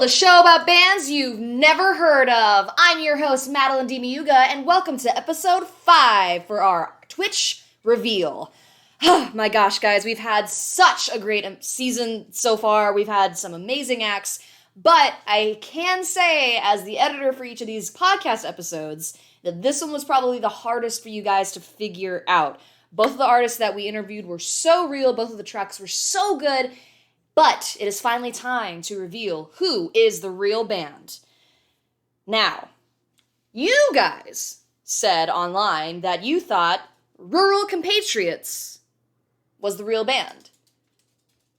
the show about bands you've never heard of. I'm your host, Madeline DiMiuga, and welcome to episode 5 for our Twitch reveal. My gosh, guys, we've had such a great season so far. We've had some amazing acts, but I can say, as the editor for each of these podcast episodes, that this one was probably the hardest for you guys to figure out. Both of the artists that we interviewed were so real, both of the tracks were so good, but it is finally time to reveal who is the real band. Now, you guys said online that you thought Rural Compatriots was the real band.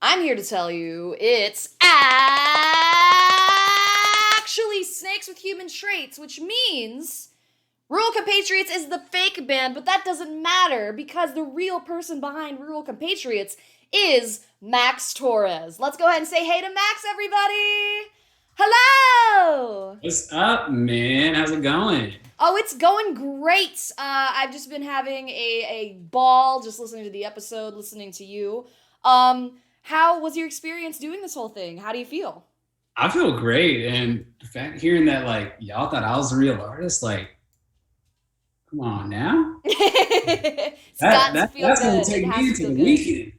I'm here to tell you it's actually Snakes with Human Traits, which means Rural Compatriots is the fake band, but that doesn't matter because the real person behind Rural Compatriots is Max Torrez. Let's go ahead and say hey to Max, everybody! Hello! What's up, man? How's it going? Oh, it's going great. I've just been having a ball just listening to the episode, listening to you. How was your experience doing this whole thing? How do you feel? I feel great, and the fact hearing that, like, y'all thought I was a real artist, like, come on now. That's gonna take me into the weekend.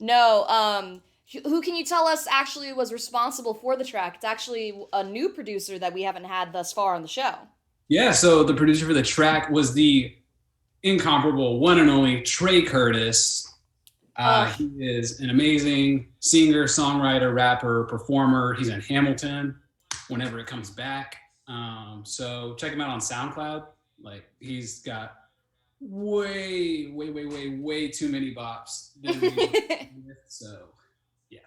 No, who can you tell us actually was responsible for the track? It's actually a new producer that we haven't had thus far on the show. Yeah, so the producer for the track was the incomparable one and only Trey Curtis. He is an amazing singer, songwriter, rapper, performer. He's in Hamilton whenever it comes back. So check him out on SoundCloud. Like, he's got way too many bops than so yeah.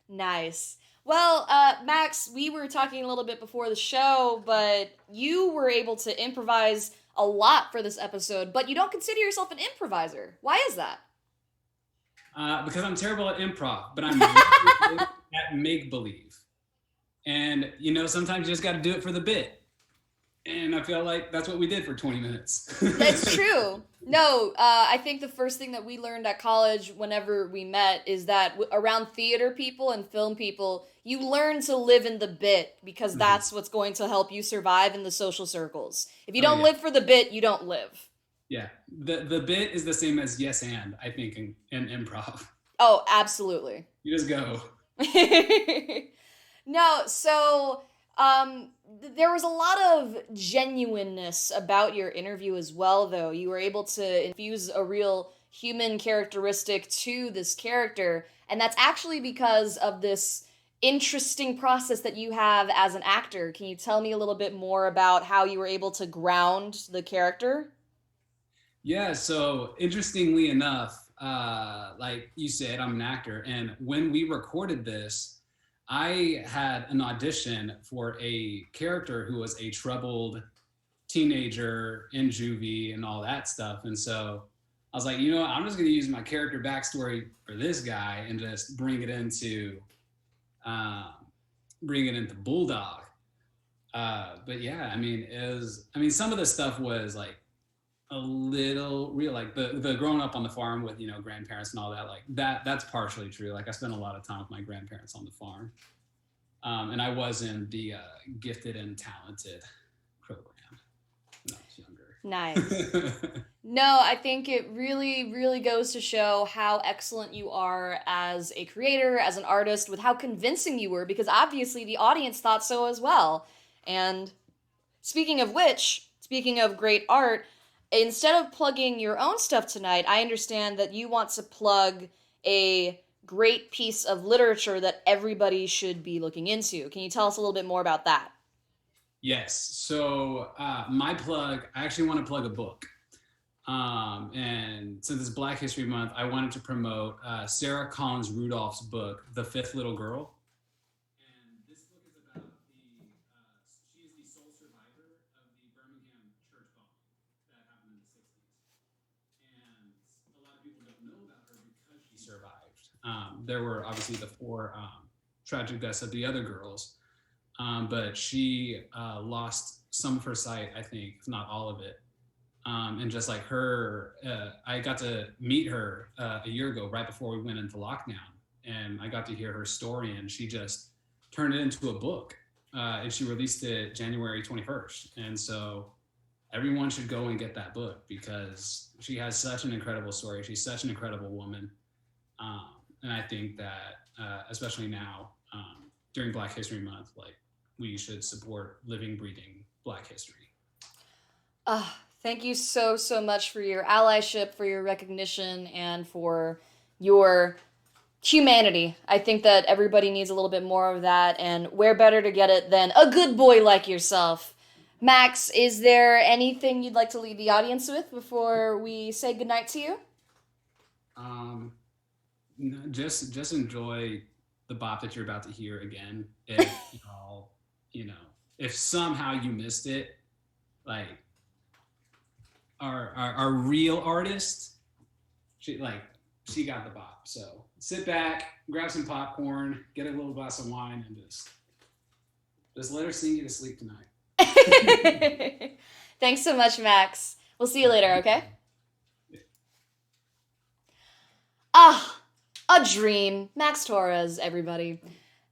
Nice. Well, Max, we were talking a little bit before the show, but you were able to improvise a lot for this episode, but you don't consider yourself an improviser. Why is that? Because I'm terrible at improv, but I'm really good at make-believe. And, you know, sometimes you just got to do it for the bit. And I feel like that's what we did for 20 minutes. That's true. No, I think the first thing that we learned at college whenever we met is that around theater people and film people, you learn to live in the bit because that's what's going to help you survive in the social circles. If you don't live for the bit, you don't live. Yeah, the bit is the same as yes and, I think, in improv. Oh, absolutely. You just go. No, so there was a lot of genuineness about your interview as well, though. You were able to infuse a real human characteristic to this character, and that's actually because of this interesting process that you have as an actor. Can you tell me a little bit more about how you were able to ground the character? Yeah, so interestingly enough, like you said, I'm an actor, and when we recorded this, I had an audition for a character who was a troubled teenager in juvie and all that stuff. And so I was like, you know what, I'm just going to use my character backstory for this guy and just bring it into Bulldog. But yeah, I mean, some of the stuff was like a little real, like the growing up on the farm with, you know, grandparents and all that, like that's partially true. Like, I spent a lot of time with my grandparents on the farm. And I was in the gifted and talented program when I was younger. Nice. No, I think it really, really goes to show how excellent you are as a creator, as an artist, with how convincing you were, because obviously the audience thought so as well. And speaking of which, speaking of great art, instead of plugging your own stuff tonight, I understand that you want to plug a great piece of literature that everybody should be looking into. Can you tell us a little bit more about that? Yes. So my plug, I actually want to plug a book. And since it's Black History Month, I wanted to promote Sarah Collins Rudolph's book, The Fifth Little Girl. And this book is about she is the sole survivor of the Birmingham church bombing that happened in the 60s. And a lot of people don't know about her because she survived. There were obviously the 4 tragic deaths of the other girls, but she lost some of her sight, I think, if not all of it. And just like her, I got to meet her a year ago, right before we went into lockdown. And I got to hear her story, and she just turned it into a book, and she released it January 21st. And so everyone should go and get that book because she has such an incredible story. She's such an incredible woman. And I think that, especially now, during Black History Month, like, we should support living, breathing Black history. Thank you so, so much for your allyship, for your recognition, and for your humanity. I think that everybody needs a little bit more of that, and where better to get it than a good boy like yourself. Max, is there anything you'd like to leave the audience with before we say goodnight to you? Just enjoy the bop that you're about to hear again. If y'all, if somehow you missed it, like our real artist, she got the bop. So sit back, grab some popcorn, get a little glass of wine, and just let her sing you to sleep tonight. Thanks so much, Max. We'll see you later, okay? A dream. Max Torrez, everybody.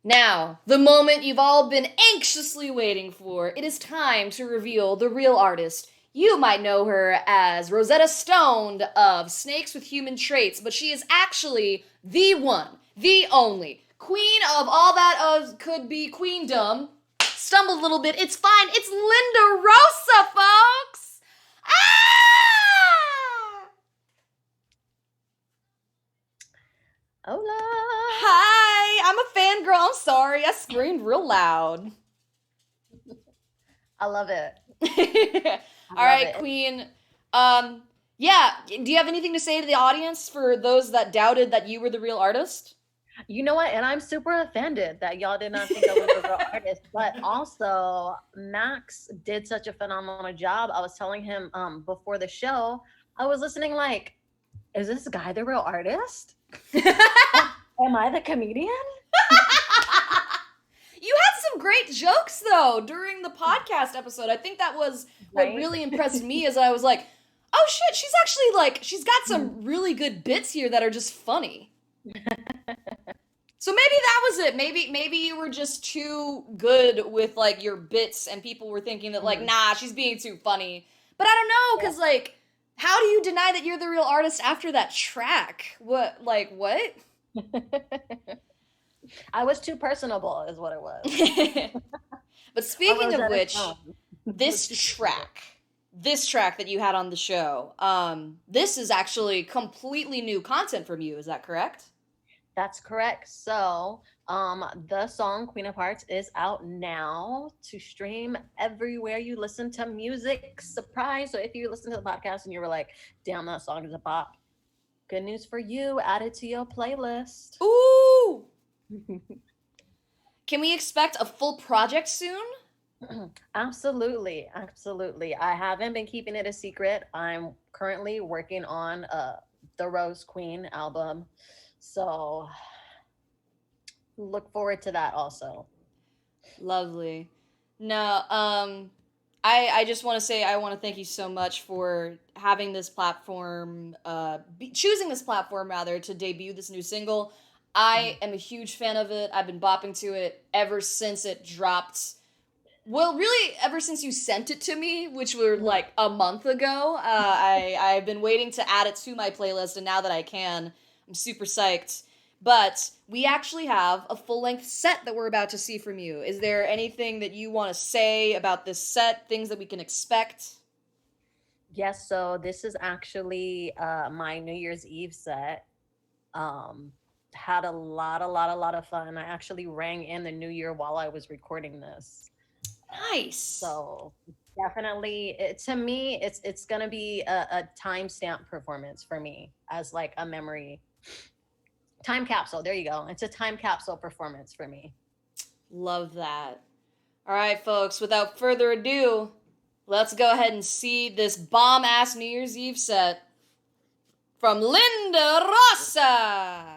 Now, the moment you've all been anxiously waiting for. It is time to reveal the real artist. You might know her as Rosetta Stone of Snakes with Human Traits, but she is actually the one, the only, queen of all that could be queendom. Stumbled a little bit. It's fine. It's Linda Rosa, folks. Hola. Hi. I'm a fangirl. I'm sorry. I screamed real loud. I love it. All right, Queen. Yeah. Do you have anything to say to the audience for those that doubted that you were the real artist? You know what? And I'm super offended that y'all did not think I was a real artist. But also, Max did such a phenomenal job. I was telling him before the show, I was listening like, is this guy the real artist? Am I the comedian? You had some great jokes, though, during the podcast episode. I think that was what really impressed me is I was like, oh, shit, she's actually, she's got some really good bits here that are just funny. So maybe that was it. Maybe you were just too good with, your bits, and people were thinking that, nah, she's being too funny. But I don't know, because, how do you deny that you're the real artist after that track? What? I was too personable, is what it was. But speaking of which, this track that you had on the show, this is actually completely new content from you. Is that correct? That's correct. So, the song Queen of Hearts is out now to stream everywhere you listen to music. Surprise. So if you listen to the podcast and you were like, damn, that song is a bop, good news for you. Add it to your playlist. Ooh. Can we expect a full project soon? Absolutely. I haven't been keeping it a secret. I'm currently working on the Rose Queen album. So look forward to that also. Lovely. No, I just want to say I want to thank you so much for having this platform, choosing this platform rather to debut this new single. I am a huge fan of it. I've been bopping to it ever since it dropped. Well, really, ever since you sent it to me, which were a month ago. I've been waiting to add it to my playlist, and now that I can, I'm super psyched. But we actually have a full-length set that we're about to see from you. Is there anything that you want to say about this set, things that we can expect? Yes, so this is actually my New Year's Eve set. Had a lot of fun. I actually rang in the new year while I was recording this. Nice. So definitely, to me, it's gonna be a timestamp performance for me as a memory. Time capsule. There you go. It's a time capsule performance for me. Love that. All right, folks, without further ado, let's go ahead and see this bomb-ass New Year's Eve set from Linda Rosa.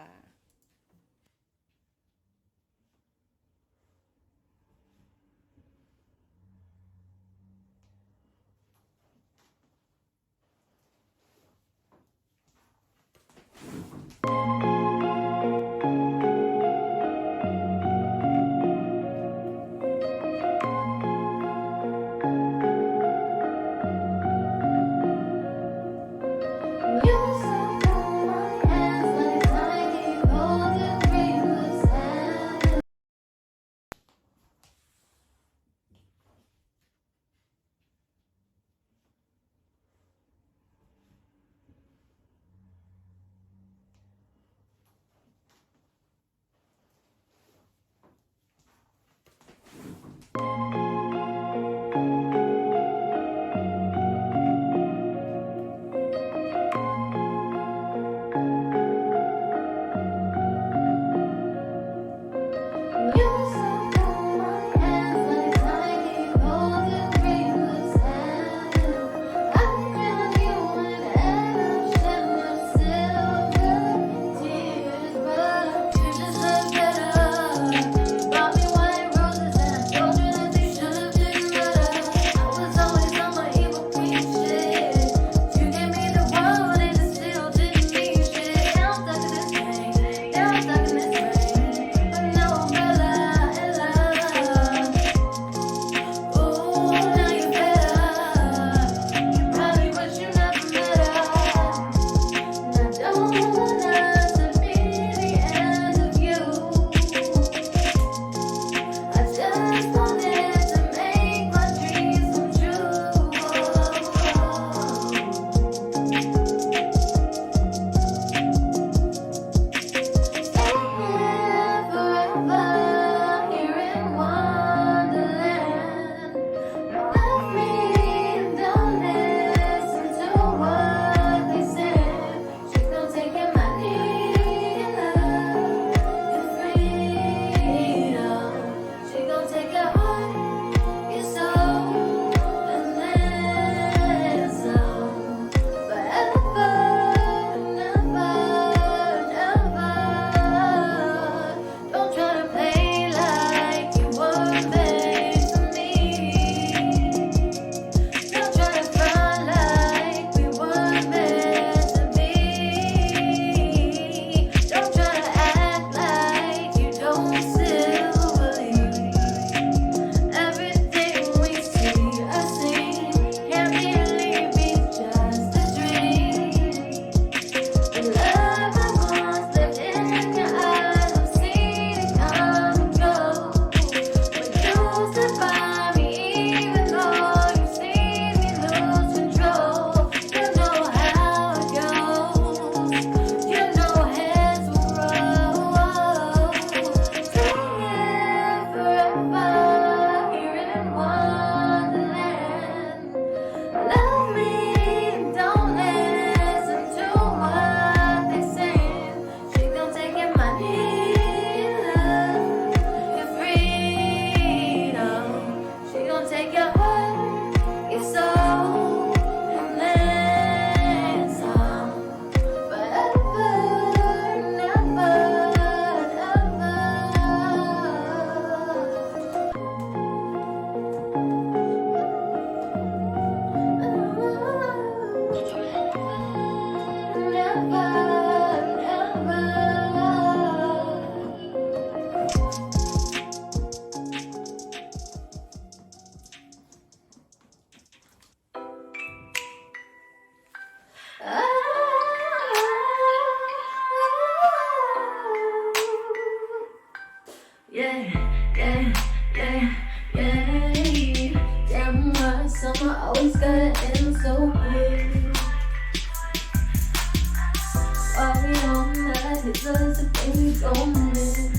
romance.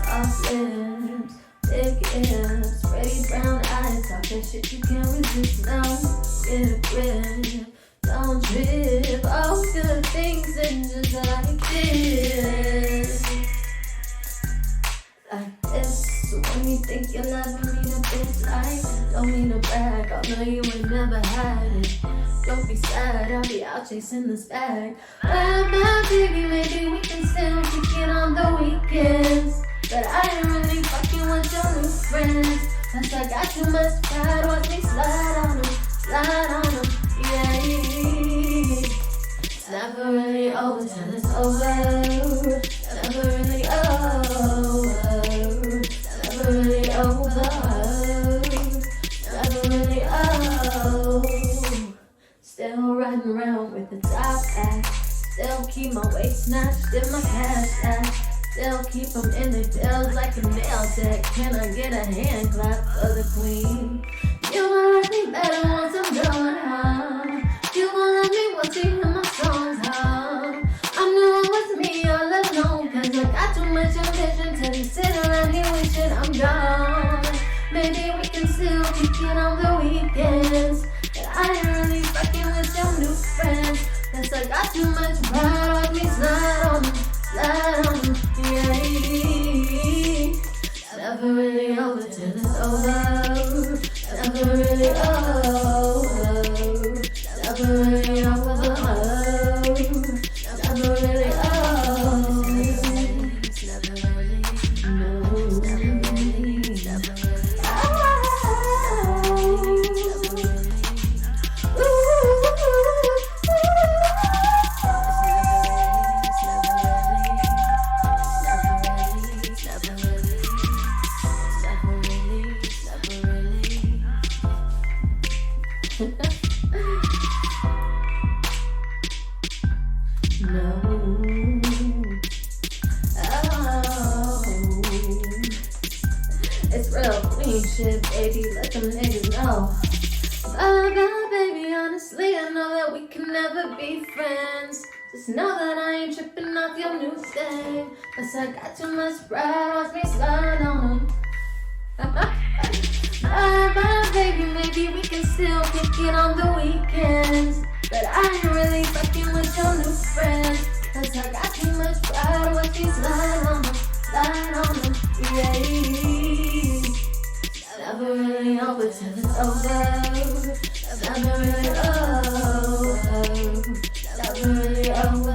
Soft lips, thick hips, pretty brown eyes, talk that shit you can't resist now. Get a grip, don't trip, all good things and just like this. Like this, so when you think you're loving me, the bitch like, don't mean to brag, although you ain't never had it. Don't be sad, I'll be out chasing this bag. My baby, maybe we can still kick it on the weekends. But I ain't really fucking with your new friends. Cause I got too much pride, watch me slide on them, yeah. It's never really over till it's over. It's never really over. It's never really over. It's never really over. Still riding around with the top back. Still keep my waist snatched in my cash stack. Still keep them in their tails like a nail tech. Can I get a hand clap for the queen? You gon' like me better once I'm done, huh? You gon' love me once you hear my songs, huh? I knew it was me all alone, cause I got too much ambition to be sitting around here wishing I'm gone. Maybe we can still kick it on the weekends. But I ain't really fucking with your new friends. Cause I got too much pride, watch me slide on them. Yeah. It's never really over till it's over. It's never really over. It's never really over. It's never really over. It's never really, no. It's never really, it's never really. Shit, baby, let them niggas know. Bye, baby, honestly, I know that we can never be friends. Just know that I ain't tripping off your new thing. Cause I got too much pride, watch me slide on them. Bye, baby, maybe we can still kick it on the weekends. But I ain't really fucking with your new friends. Cause I got too much pride, watch me slide on them, yeah. Never really over till it's over. It's never really over. It's never really over.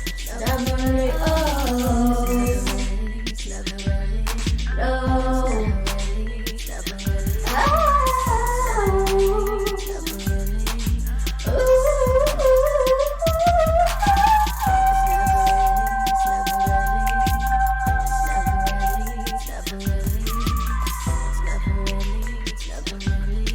It's never really over. It's never really, no. It's never really, oh. It's never really, ooh. It's never really, it's never really.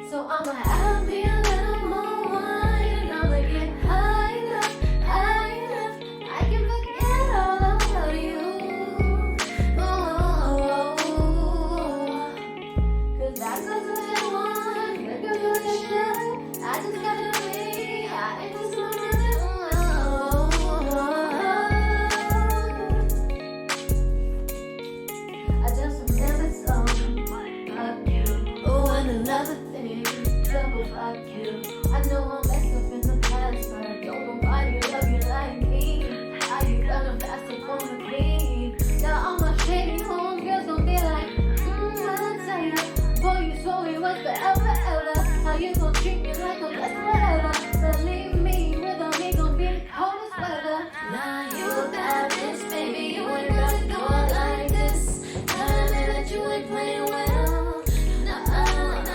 So I'ma have me a little more wine and I'ma get high fuck you. I know I'm messed up in the past, but don't nobody love you like me. How you gonna fast up on the clean? Now all my shady homegirls gon' be like, I'll tell ya. Boy, you swore we was forever, ever. How you gon' treat me like a best forever? Believe me, without me gon' be the coldest weather. Now you a bad bitch, baby, you ain't gotta do it like this. Gotta admit that you ain't playing well. No, no, no.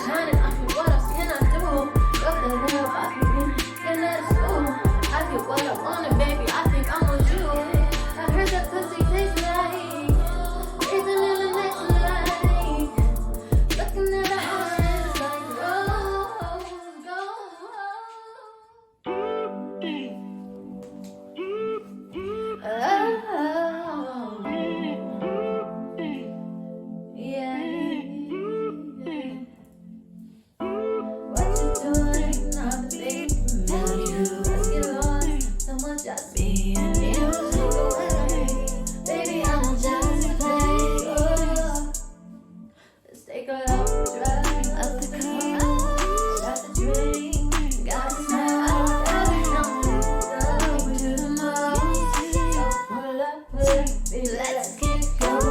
shining. I feel what else can I do? Got that love, I feel in that school. I feel what I wanted, baby. I think I'm with you. I heard that pussy tastes like breathing in the next life. Looking at the oceans like rose gold. Oh, yeah. What you doing? I've been thinking about you. Let's get lost. Someone just being you. Baby, I want just play. Oh, let's take a long drive up the coast. Got the drink, got the smile. Go to the most. So pull up, baby, let's get going.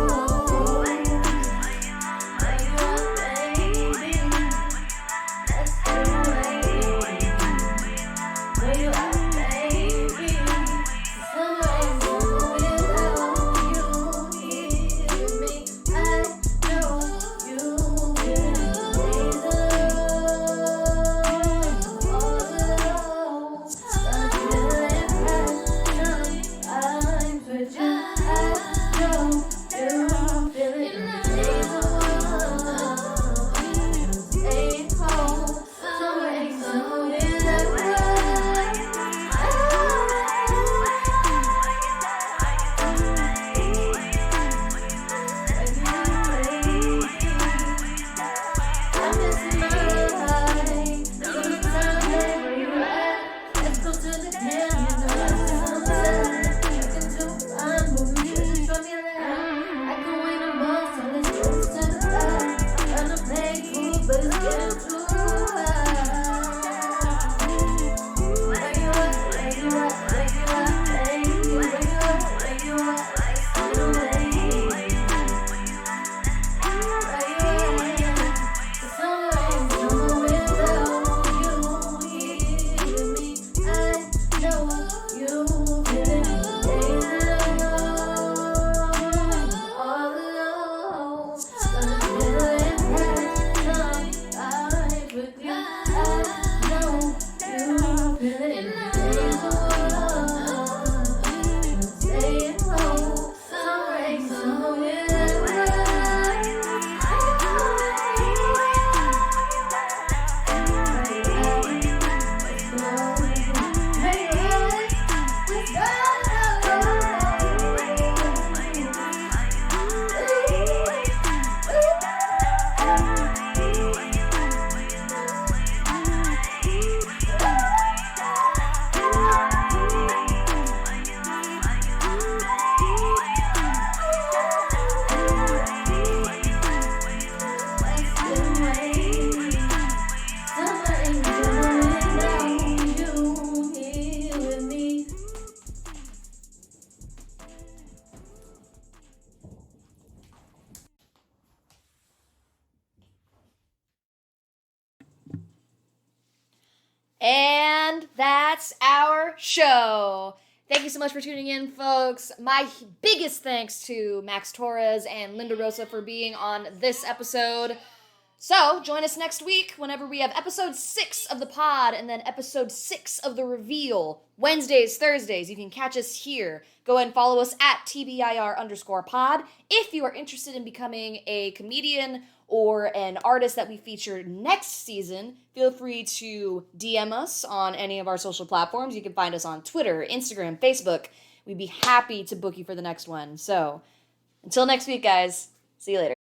And that's our show. Thank you so much for tuning in, folks. My biggest thanks to Max Torrez and Linda Rosa for being on this episode. So, join us next week whenever we have episode 6 of the pod and then episode 6 of the reveal. Wednesdays, Thursdays, you can catch us here. Go ahead and follow us at TBIR_pod. If you are interested in becoming a comedian or an artist that we feature next season, feel free to DM us on any of our social platforms. You can find us on Twitter, Instagram, Facebook. We'd be happy to book you for the next one. So, until next week, guys. See you later.